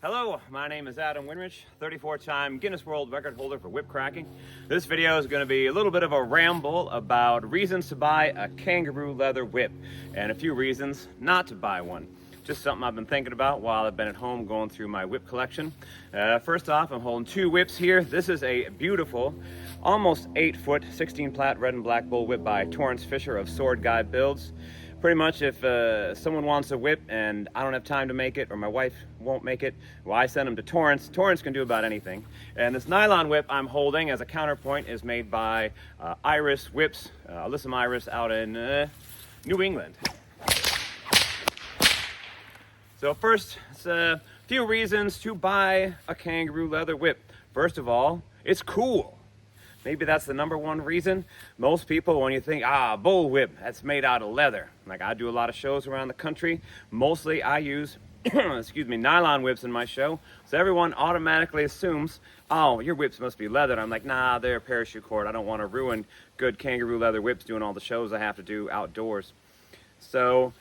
Hello, my name is Adam Winrich, 34-time Guinness World Record holder for whip cracking. This video is going to be a little bit of a ramble about reasons to buy a Kangaroo leather whip and a few reasons not to buy one. Just something I've been thinking about while I've been at home going through my whip collection. First off, I'm holding two whips here. This is a beautiful, almost 8-foot, 16-plat red and black bull whip by Torrance Fisher of Sword Guy Builds. Pretty much if someone wants a whip and I don't have time to make it or my wife won't make it, well, I send them to Torrance. Torrance can do about anything. And this nylon whip I'm holding as a counterpoint is made by Iris Whips, Alyssum Iris out in New England. So first, it's a few reasons to buy a Kangaroo leather whip. First of all, it's cool. Maybe that's the number one reason. Most people, when you think, bull whip, that's made out of leather. Like I do a lot of shows around the country. Mostly I use, nylon whips in my show. So everyone automatically assumes, oh, your whips must be leather. I'm like, nah, they're parachute cord. I don't want to ruin good Kangaroo leather whips doing all the shows I have to do outdoors. So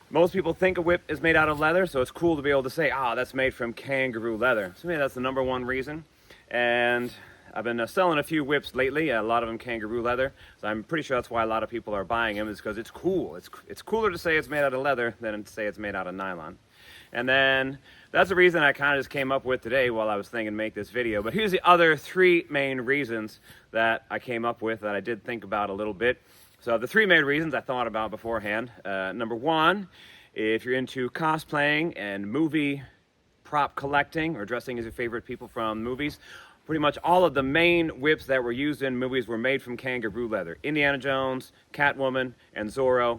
most people think a whip is made out of leather, so it's cool to be able to say, that's made from Kangaroo leather. So maybe that's the number one reason. And I've been selling a few whips lately, a lot of them Kangaroo leather, so I'm pretty sure that's why a lot of people are buying them, is because it's cool. It's cooler to say it's made out of leather than to say it's made out of nylon. And then that's the reason I kind of just came up with today while I was thinking to make this video. But here's the other three main reasons that I came up with that I did think about a little bit. So the three main reasons I thought about beforehand. Number one, if you're into cosplaying and movie prop collecting or dressing as your favorite people from movies, pretty much all of the main whips that were used in movies were made from Kangaroo leather. Indiana Jones, Catwoman, and Zorro,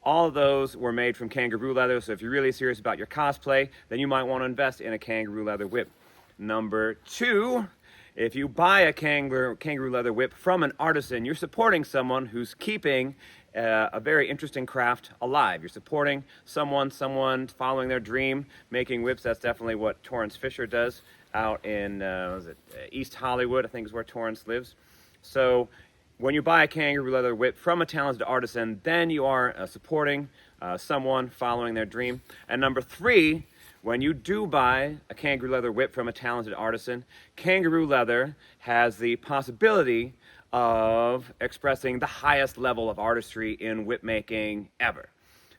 all of those were made from Kangaroo leather. So if you're really serious about your cosplay, then you might want to invest in a Kangaroo leather whip. Number two, if you buy a Kangaroo leather whip from an artisan, you're supporting someone who's keeping a very interesting craft alive. You're supporting someone following their dream, making whips. That's definitely what Torrance Fisher does out in East Hollywood, I think is where Torrance lives. So when you buy a Kangaroo leather whip from a talented artisan, then you are supporting someone following their dream. And number three, when you do buy a Kangaroo leather whip from a talented artisan, Kangaroo leather has the possibility of expressing the highest level of artistry in whip making ever.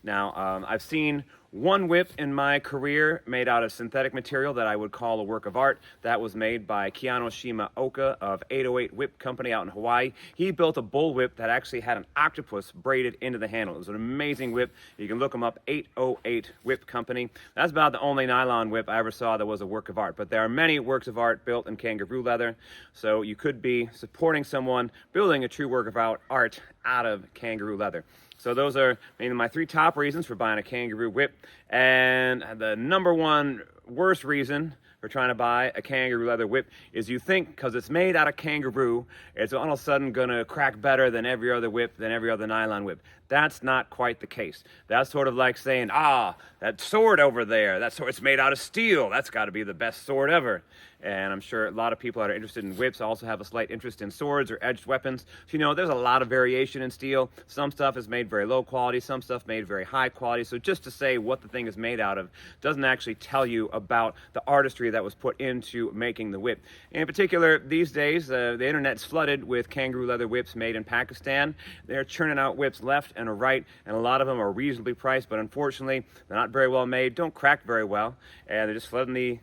Now, I've seen one whip in my career made out of synthetic material that I would call a work of art. That was made by Keanu Shimaoka of 808 Whip Company out in Hawaii. He built a bull whip that actually had an octopus braided into the handle. It was an amazing whip. You can look them up, 808 Whip Company. That's about the only nylon whip I ever saw that was a work of art. But there are many works of art built in Kangaroo leather. So you could be supporting someone building a true work of art out of Kangaroo leather. So those are maybe my three top reasons for buying a Kangaroo whip. And the number one worst reason for trying to buy a Kangaroo leather whip is you think because it's made out of Kangaroo, it's all of a sudden going to crack better than every other whip, than every other nylon whip. That's not quite the case. That's sort of like saying, that sword over there, that sword, it's made out of steel. That's got to be the best sword ever. And I'm sure a lot of people that are interested in whips also have a slight interest in swords or edged weapons. So, there's a lot of variation in steel. Some stuff is made very low quality, some stuff made very high quality. So just to say what the thing is made out of doesn't actually tell you about the artistry that was put into making the whip. In particular, these days, the internet's flooded with Kangaroo leather whips made in Pakistan. They're churning out whips left and right, and a lot of them are reasonably priced, but unfortunately, they're not very well made, don't crack very well, and they're just flooding the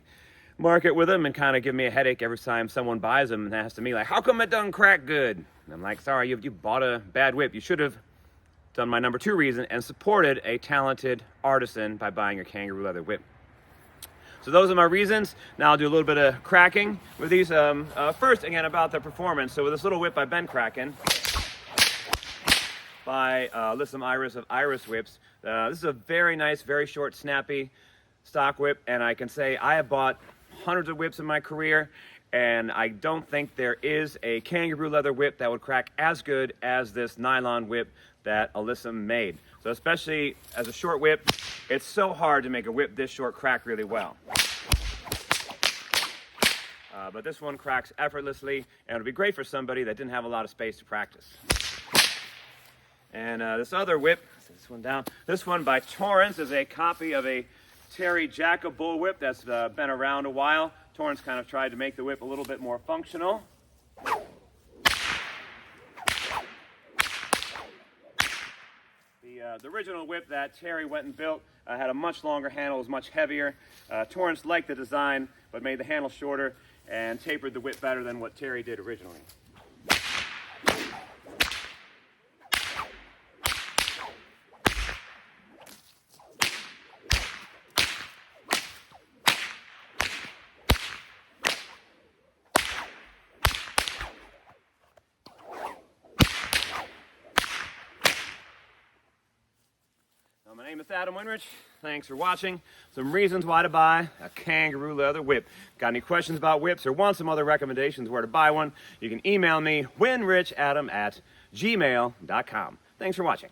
market with them and kind of give me a headache every time someone buys them and asks me, like, how come it doesn't crack good? And I'm like, sorry, you bought a bad whip. You should have done my number two reason and supported a talented artisan by buying a Kangaroo leather whip. So those are my reasons. Now I'll do a little bit of cracking with these. First, again, about the performance. So with this little whip I've been cracking by Alyssum Iris of Iris Whips. This is a very nice, very short, snappy stock whip, and I can say I have bought hundreds of whips in my career, and I don't think there is a Kangaroo leather whip that would crack as good as this nylon whip that Alyssum made. So especially as a short whip, it's so hard to make a whip this short crack really well. But this one cracks effortlessly, and it would be great for somebody that didn't have a lot of space to practice. And this other whip, this one down, this one by Torrance is a copy of a Terry Jacob bull whip that's been around a while. Torrance kind of tried to make the whip a little bit more functional. The original whip that Terry went and built had a much longer handle, was much heavier. Torrance liked the design, but made the handle shorter and tapered the whip better than what Terry did originally. My name is Adam Winrich. Thanks for watching. Some reasons why to buy a Kangaroo leather whip. Got any questions about whips or want some other recommendations where to buy one? You can email me, winrichadam@gmail.com. Thanks for watching.